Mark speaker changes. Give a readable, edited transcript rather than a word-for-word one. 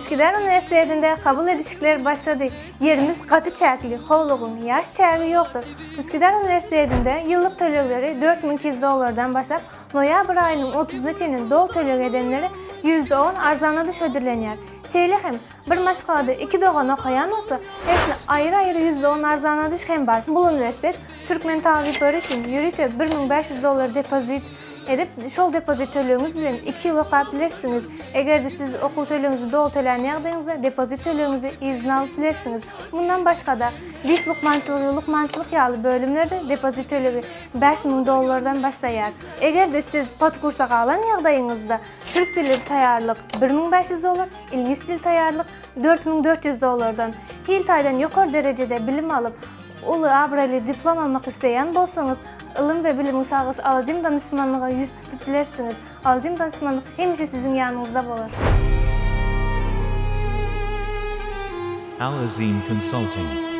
Speaker 1: Üsküdar Uniwersitetinde Kabul Edişlik Başlady. Yerimiz gaty çäkli, howlugyň ýaş çägi ýokdur. Üsküdar Uniwersitetinde ýyllyk tölegleri $4200 başlap, noýabr aýynyň 30-na çenini dol töleg edenleri %10 arzanadyş ödüllenýär. Şeýle hem bir maşgalada 2 dogan okaýan bolsa, hepsine aýry-aýry %10 arzanadyş hem bar. Bu uniwersitet türkmen talypları üçin ýürüte $1500 depozit edip, şol depozit tölegiňiz bilen 2 ýyl okap bilersiňiz. Eger de siz okuw tölegiňizi dol tölen ýagdaýyňyzda depozit tölegiňizi izin alyp bilersiňiz. Bundan başga da Diş Lukmançylygy ýaly bölümlerde depozit tölegi $5000 başlaýar. Eger de siz podkursa galan ýagdaýyňyzda türk dili taýýarlyk $1500, ilgis dil taýýarlyk $4400, hil taýdan ýokary derejede bilim alyp, uly abraýly diplom almak isleýän bolsaňyz, ilm we bilim sahypy Azim danışmanlyga ýüz tutup bilersiňiz. Azim danışmanlyk hemşe siziň ýanyňyzda bolar.
Speaker 2: Azim Consulting.